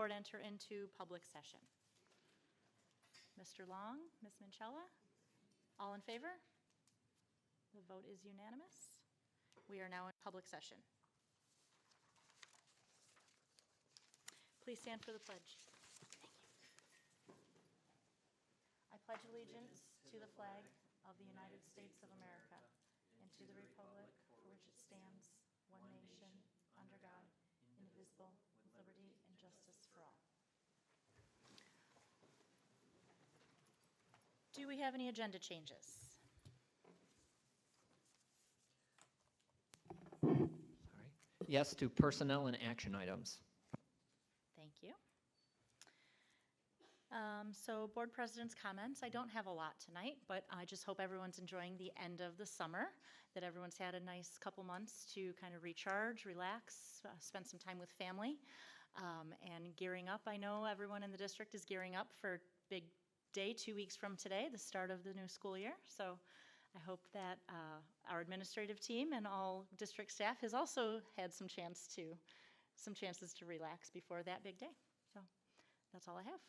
board enter into public session. Mr. Long, Ms. Minchella, all in favor? The vote is unanimous. We are now in public session. Please stand for the pledge. Thank you. I pledge allegiance to the flag of the United States of America and to the republic for which it stands, one nation, under God, indivisible, with liberty and justice for all. Do we have any agenda changes? All right. Yes to personnel and action items. Thank you. So board president's comments. I don't have a lot tonight, but I just hope everyone's enjoying the end of the summer, that everyone's had a nice couple months to kind of recharge, relax, spend some time with family, and gearing up. I know everyone in the district is gearing up for big day 2 weeks from today, the start of the new school year. So I hope that our administrative team and all district staff has also had some chances to relax before that big day. So that's all I have.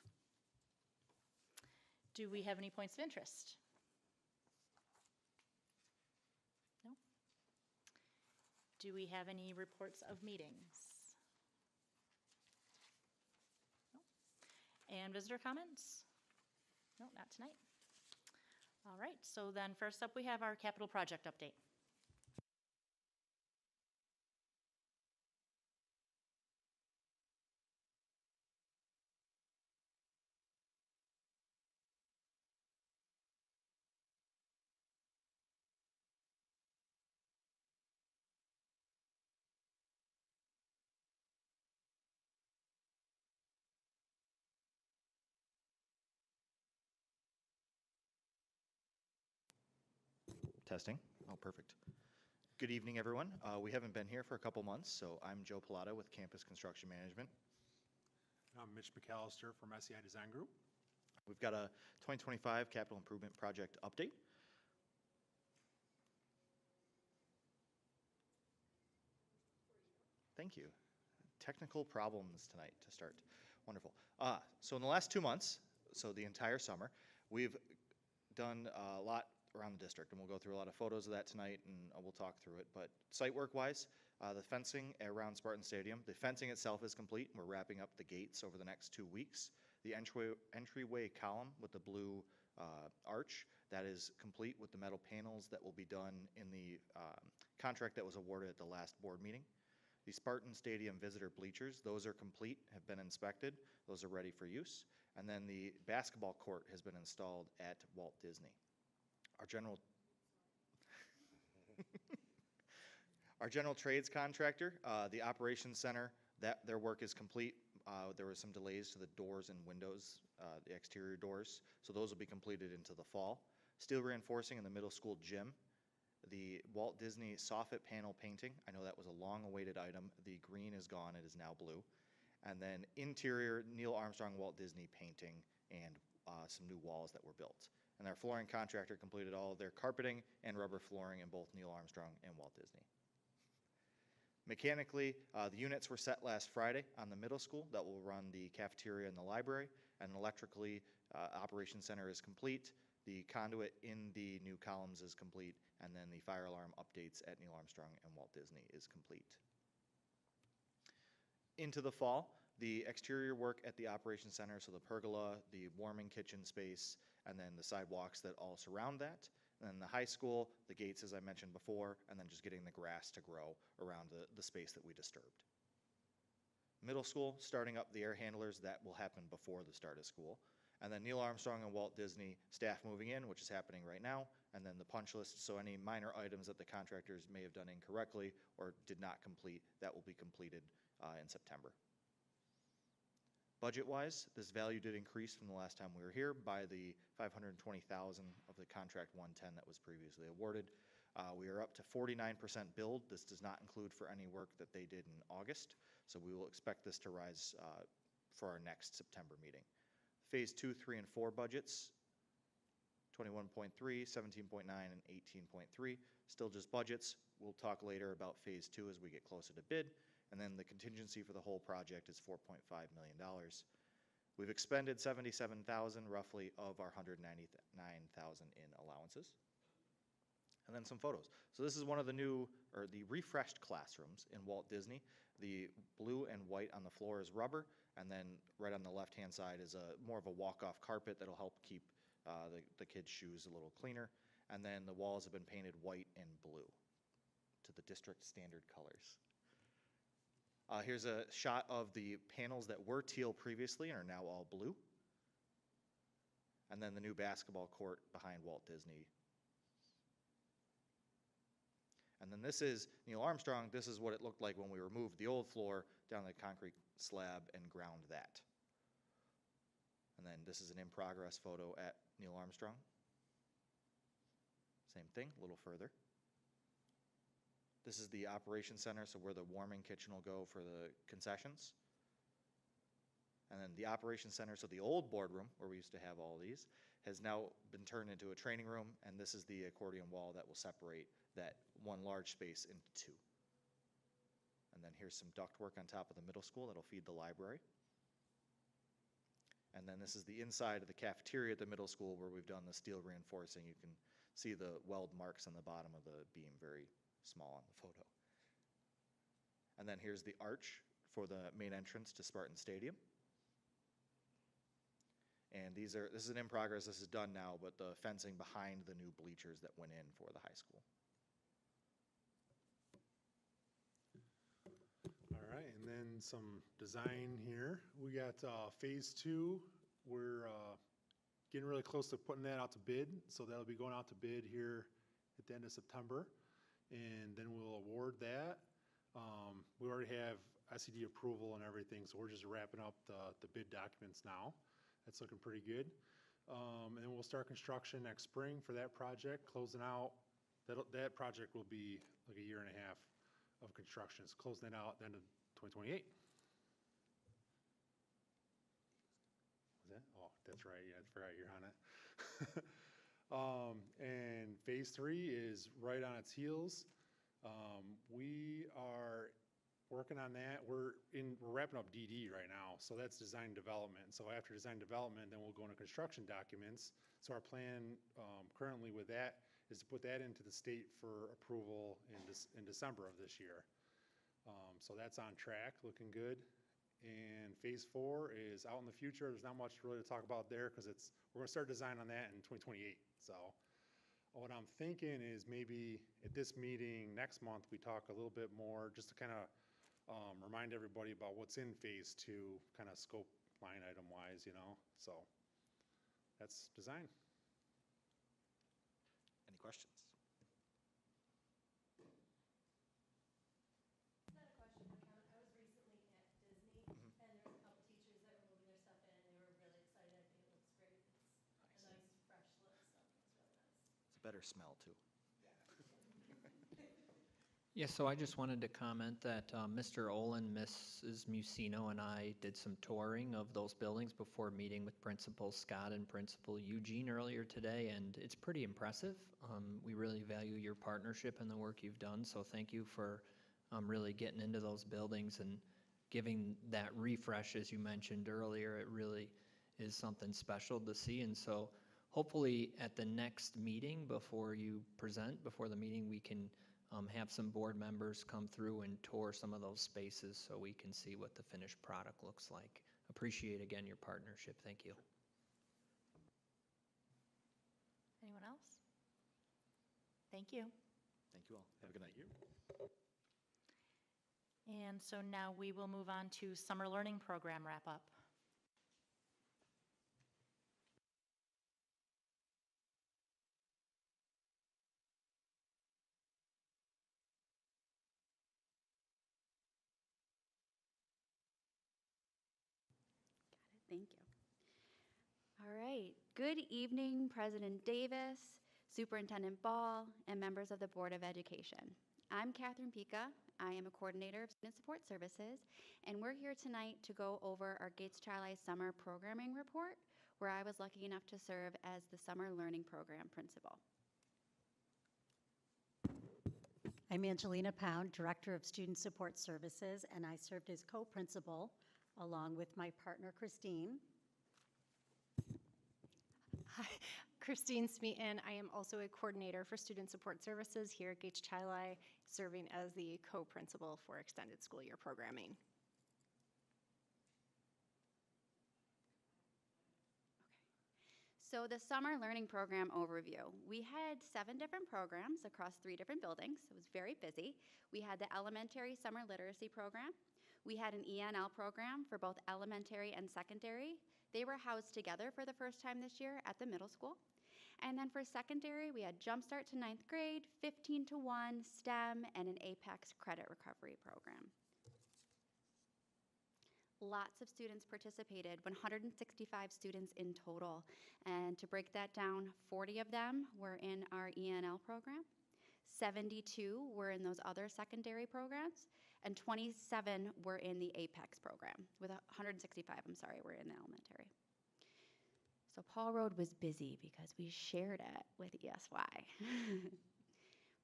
Do we have any points of interest? No? Do we have any reports of meetings? No? And visitor comments? No, not tonight. All right, so then first up we have our capital project update. Testing. Oh, perfect. Good evening, everyone. We haven't been here for a couple months, so I'm Joe Pilata with Campus Construction Management. I'm Mitch McAllister from SEI Design Group. We've got a 2025 capital improvement project update. Thank you. Technical problems tonight to start. Wonderful. So in the last 2 months, so the entire summer, we've done a lot around the district, and we'll go through a lot of photos of that tonight, and we'll talk through it. But site work wise, the fencing around Spartan Stadium, the fencing itself is complete, and we're wrapping up the gates over the next 2 weeks. The entryway column with the blue arch, that is complete with the metal panels that will be done in the contract that was awarded at the last board meeting. The Spartan Stadium visitor bleachers, those are complete, have been inspected, those are ready for use. And then the basketball court has been installed at Walt Disney. Our general trades contractor, the operations center, their work is complete. There was some delays to the doors and windows, the exterior doors, so those will be completed into the fall. Steel reinforcing in the middle school gym. The Walt Disney soffit panel painting, I know that was a long-awaited item. The green is gone, it is now blue. And then interior Neil Armstrong Walt Disney painting and some new walls that were built. And our flooring contractor completed all of their carpeting and rubber flooring in both Neil Armstrong and Walt Disney. Mechanically, the units were set last Friday on the middle school that will run the cafeteria and the library, and electrically, operations center is complete. The conduit in the new columns is complete, and then the fire alarm updates at Neil Armstrong and Walt Disney is complete. Into the fall, the exterior work at the operations center, so the pergola, the warming kitchen space, and then the sidewalks that all surround that. And then the high school, the gates, as I mentioned before, and then just getting the grass to grow around the space that we disturbed. Middle school, starting up the air handlers, that will happen before the start of school. And then Neil Armstrong and Walt Disney staff moving in, which is happening right now, and then the punch list, so any minor items that the contractors may have done incorrectly or did not complete, that will be completed in September. Budget-wise, this value did increase from the last time we were here by the $520,000 of the contract 110 that was previously awarded. We are up to 49% billed. This does not include for any work that they did in August, so we will expect this to rise for our next September meeting. Phase 2, 3, and 4 budgets, 21.3, 17.9, and 18.3, still just budgets. We'll talk later about phase 2 as we get closer to bid. And then the contingency for the whole project is $4.5 million. We've expended 77,000 roughly of our 199,000 in allowances. And then some photos. So this is one of the new, or the refreshed classrooms in Walt Disney. The blue and white on the floor is rubber, and then right on the left-hand side is more of a walk-off carpet that'll help keep the kids' shoes a little cleaner. And then the walls have been painted white and blue to the district standard colors. Here's a shot of the panels that were teal previously and are now all blue. And then the new basketball court behind Walt Disney. And then this is Neil Armstrong. This is what it looked like when we removed the old floor down the concrete slab and ground that. And then this is an in-progress photo at Neil Armstrong. Same thing, a little further. This is the operations center, so where the warming kitchen will go for the concessions. And then the operations center, so the old boardroom, where we used to have all these, has now been turned into a training room, and this is the accordion wall that will separate that one large space into two. And then here's some ductwork on top of the middle school that'll feed the library. And then this is the inside of the cafeteria at the middle school where we've done the steel reinforcing. You can see the weld marks on the bottom of the beam, very small on the photo. And then here's the arch for the main entrance to Spartan Stadium. And this is an in progress, this is done now, but the fencing behind the new bleachers that went in for the high school. All right, and then some design here. We got phase 2. We're getting really close to putting that out to bid. So that'll be going out to bid here at the end of September. And then we'll award that. We already have SED approval and everything, so we're just wrapping up the bid documents now. That's looking pretty good. And then we'll start construction next spring for that project, closing out. That project will be like a year and a half of construction. It's closing it out at the end of 2028. Was that? Oh, that's right. Yeah, I forgot you're on it. And phase 3 is right on its heels. We are working on that. We're wrapping up DD right now, so that's design development. So after design development, then we'll go into construction documents. So our plan currently with that is to put that into the state for approval in December of this year. So that's on track, looking good. And phase 4 is out in the future. There's not much really to talk about there because we're gonna start design on that in 2028. So what I'm thinking is maybe at this meeting next month, we talk a little bit more just to kind of remind everybody about what's in phase 2, kind of scope line item wise, you know. So that's design. Any questions? Not a question, but I was recently at Disney, and there was a couple teachers that were moving their stuff in, and they were really excited. I think it looks great. It's a nice, fresh look, so it's really nice. It's a better smell too. Yes, so I just wanted to comment that Mr. Olin, Mrs. Musino, and I did some touring of those buildings before meeting with Principal Scott and Principal Eugene earlier today, and it's pretty impressive. We really value your partnership and the work you've done, so thank you for really getting into those buildings and giving that refresh, as you mentioned earlier. It really is something special to see, and so hopefully at the next meeting before you present, before the meeting, we can have some board members come through and tour some of those spaces so we can see what the finished product looks like. Appreciate again your partnership. Thank you. Anyone else? Thank you. Thank you all. Have a good night. And so now we will move on to summer learning program wrap-up. Thank you. All right. Good evening, President Davis, Superintendent Ball, and members of the Board of Education. I'm Catherine Pica. I am a coordinator of Student Support Services, and we're here tonight to go over our Gates Charlie Summer Programming Report, where I was lucky enough to serve as the Summer Learning Program Principal. I'm Angelina Pound, Director of Student Support Services, and I served as co-principal along with my partner, Christine. Hi, Christine Smeaton. I am also a coordinator for Student Support Services here at Gates Chili, serving as the co-principal for extended school year programming. So the summer learning program overview. We had 7 different programs across 3 different buildings. It was very busy. We had the elementary summer literacy program. We had an ENL program for both elementary and secondary. They were housed together for the first time this year at the middle school. And then for secondary, we had Jumpstart to 9th grade, 15 to 1, STEM, and an Apex credit recovery program. Lots of students participated, 165 students in total. And to break that down, 40 of them were in our ENL program, 72 were in those other secondary programs, and 27 were in the Apex program, with 165, were in the elementary. So Paul Road was busy because we shared it with ESY.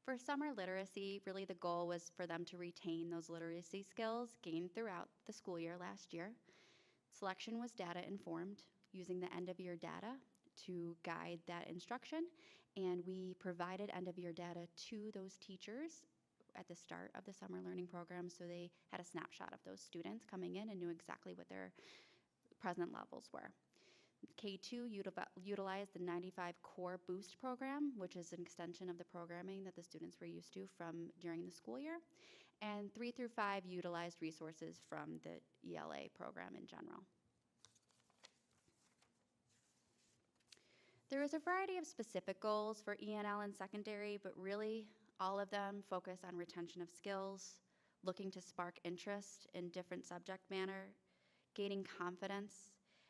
For summer literacy, really the goal was for them to retain those literacy skills gained throughout the school year last year. Selection was data informed, using the end of year data to guide that instruction, and we provided end of year data to those teachers at the start of the summer learning program, so they had a snapshot of those students coming in and knew exactly what their present levels were. K2 utilized the 95 Core Boost program, which is an extension of the programming that the students were used to from during the school year. And 3 through 5 utilized resources from the ELA program in general. There is a variety of specific goals for ENL and secondary, but really all of them focus on retention of skills, looking to spark interest in different subject matter, gaining confidence,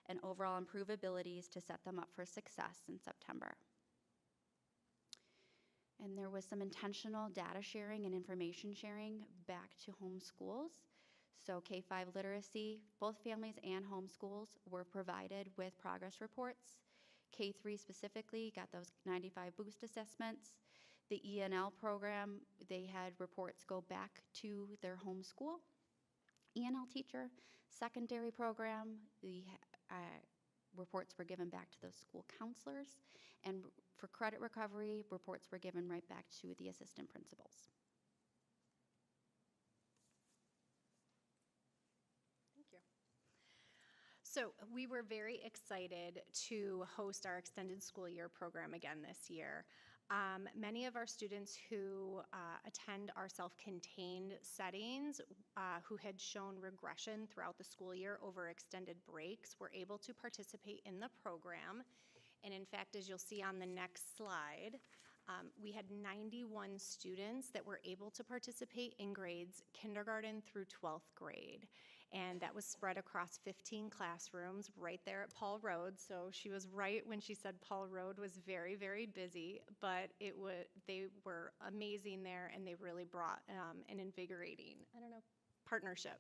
and overall improve abilities to set them up for success in September. And there was some intentional data sharing and information sharing back to home schools. So K-5 literacy, both families and homeschools were provided with progress reports. K-3 specifically got those 95 boost assessments. The ENL program, they had reports go back to their home school. ENL teacher, secondary program, the reports were given back to the school counselors, and for credit recovery, reports were given right back to the assistant principals. Thank you. So we were very excited to host our extended school year program again this year. Many of our students who attend our self-contained settings who had shown regression throughout the school year over extended breaks were able to participate in the program. And in fact, as you'll see on the next slide, we had 91 students that were able to participate in grades kindergarten through 12th grade. And that was spread across 15 classrooms right there at Paul Road. So she was right when she said Paul Road was very, very busy, but they were amazing there, and they really brought an invigorating, partnership.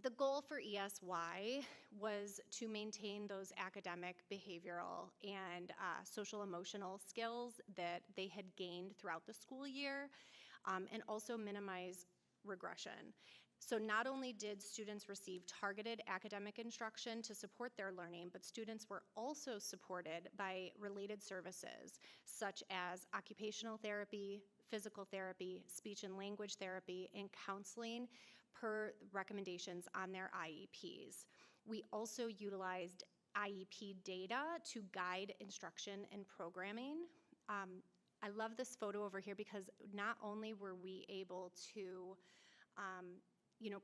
The goal for ESY was to maintain those academic, behavioral, and social emotional skills that they had gained throughout the school year, and also minimize regression. So not only did students receive targeted academic instruction to support their learning, but students were also supported by related services such as occupational therapy, physical therapy, speech and language therapy, and counseling per recommendations on their IEPs. We also utilized IEP data to guide instruction and programming. I love this photo over here because not only were we able to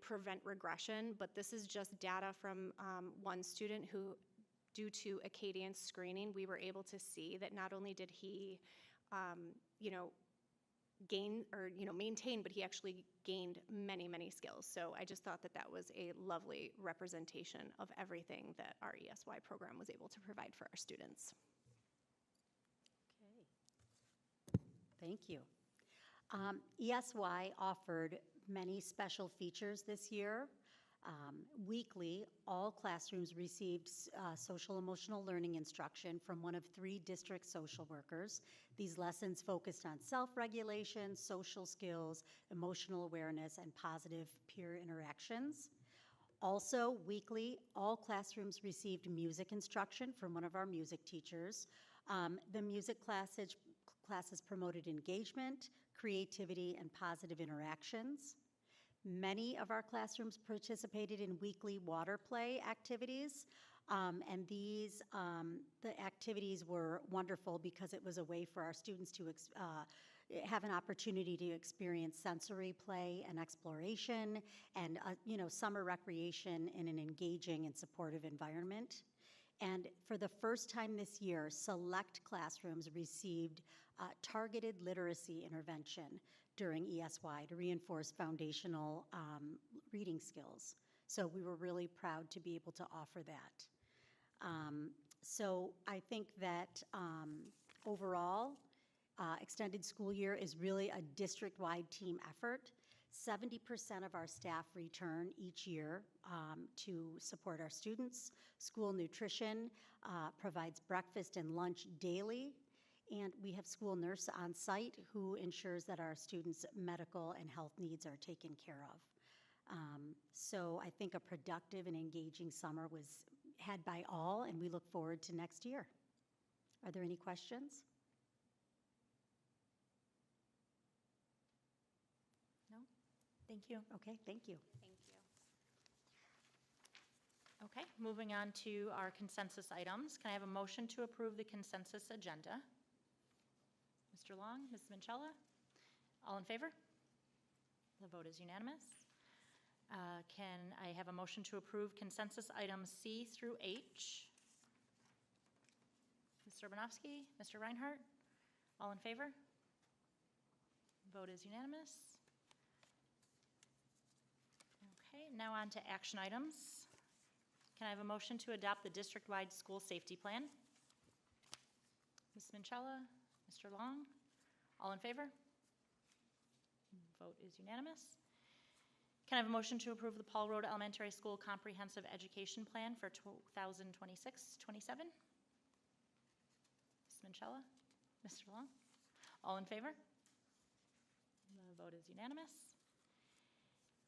prevent regression, but this is just data from one student who, due to Acadian screening, we were able to see that not only did he, gain or, maintain, but he actually gained many, many skills. So I just thought that that was a lovely representation of everything that our ESY program was able to provide for our students. Okay. Thank you. ESY offered many special features this year. Weekly, all classrooms received social emotional learning instruction from one of 3 district social workers. These lessons focused on self-regulation, social skills, emotional awareness, and positive peer interactions. Also, weekly, all classrooms received music instruction from one of our music teachers. The music classes promoted engagement, creativity, and positive interactions. Many of our classrooms participated in weekly water play activities, and the activities were wonderful because it was a way for our students to have an opportunity to experience sensory play and exploration and, summer recreation in an engaging and supportive environment. And for the first time this year, select classrooms received targeted literacy intervention during ESY to reinforce foundational reading skills. So we were really proud to be able to offer that. So I think that overall, extended school year is really a district-wide team effort. 70% of our staff return each year to support our students. School nutrition provides breakfast and lunch daily, and we have school nurse on site who ensures that our students' medical and health needs are taken care of. So I think a productive and engaging summer was had by all, and we look forward to next year. Are there any questions? No? Thank you. Okay, thank you. Thank you. Okay, moving on to our consensus items. Can I have a motion to approve the consensus agenda? Mr. Long, Ms. Minchella? All in favor? The vote is unanimous. Can I have a motion to approve consensus items C through H? Mr. Urbanowski, Mr. Reinhardt? All in favor? Vote is unanimous. Okay, now on to action items. Can I have a motion to adopt the district-wide school safety plan? Ms. Minchella, Mr. Long, all in favor? Vote is unanimous. Can I have a motion to approve the Paul Road Elementary School Comprehensive Education Plan for 2026-27? Ms. Minchella, Mr. Long, all in favor? The vote is unanimous.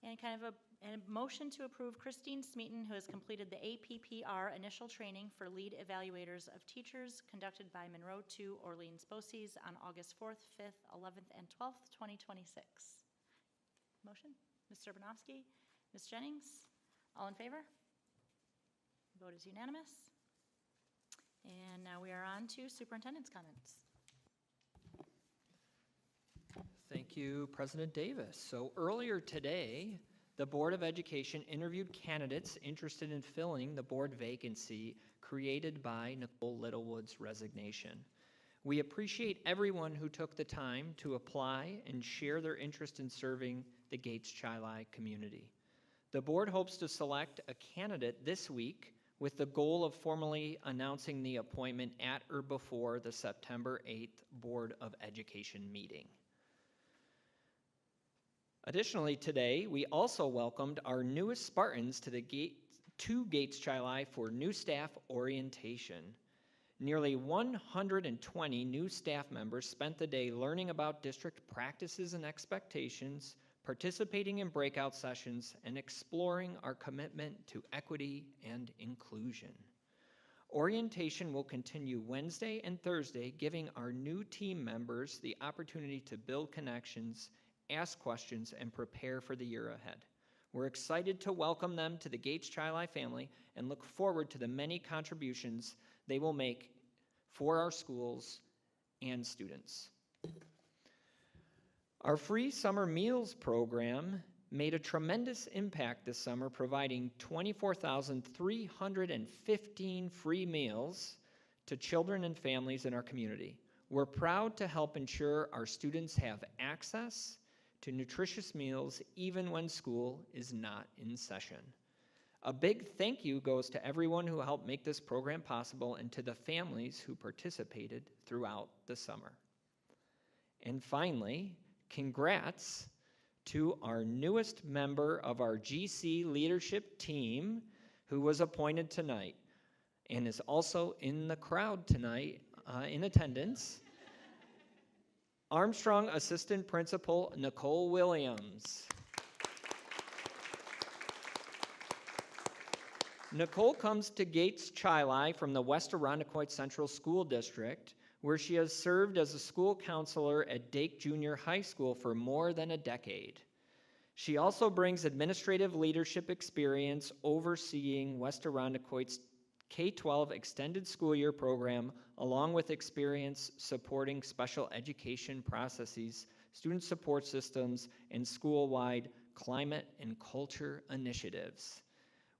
And can I have a motion to approve Christine Smeaton, who has completed the APPR initial training for lead evaluators of teachers conducted by Monroe II Orleans BOCES on August 4th, 5th, 11th, and 12th, 2026. Motion? Mr. Urbanowski, Ms. Jennings, all in favor? Vote is unanimous. And now we are on to superintendent's comments. Thank you, President Davis. So earlier today, the Board of Education interviewed candidates interested in filling the board vacancy created by Nicole Littlewood's resignation. We appreciate everyone who took the time to apply and share their interest in serving the Gates-Chili community. The board hopes to select a candidate this week with the goal of formally announcing the appointment at or before the September 8th Board of Education meeting. Additionally, today, we also welcomed our newest Spartans to Gates-Chili for new staff orientation. Nearly 120 new staff members spent the day learning about district practices and expectations, participating in breakout sessions, and exploring our commitment to equity and inclusion. Orientation will continue Wednesday and Thursday, giving our new team members the opportunity to build connections, ask questions, and prepare for the year ahead. We're excited to welcome them to the Gates-Chili family and look forward to the many contributions they will make for our schools and students. Our free summer meals program made a tremendous impact this summer, providing 24,315 free meals to children and families in our community. We're proud to help ensure our students have access to nutritious meals even when school is not in session. A big thank you goes to everyone who helped make this program possible and to the families who participated throughout the summer. And finally, congrats to our newest member of our GC leadership team who was appointed tonight and is also in the crowd tonight in attendance. Armstrong Assistant Principal Nicole Williams. Nicole comes to Gates Chili from the West Irondequoit Central School District, where she has served as a school counselor at Dake Junior High School for more than a decade. She also brings administrative leadership experience overseeing West Irondequoit's K-12 extended school year program, along with experience supporting special education processes, student support systems, and school-wide climate and culture initiatives.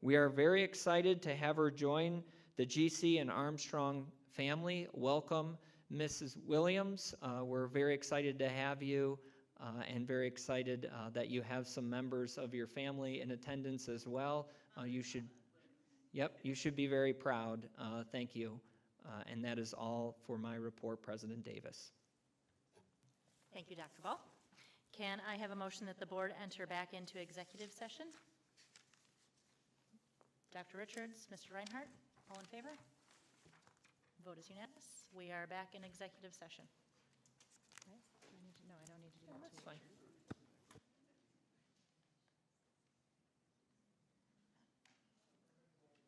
We are very excited to have her join the GC and Armstrong family. Welcome, Mrs. Williams. We're very excited to have you and very excited that you have some members of your family in attendance as well. You should be very proud. Thank you. And that is all for my report, President Davis. Thank you, Dr. Ball. Can I have a motion that the board enter back into executive session? Dr. Richards, Mr. Reinhardt, all in favor? Vote is unanimous. We are back in executive session.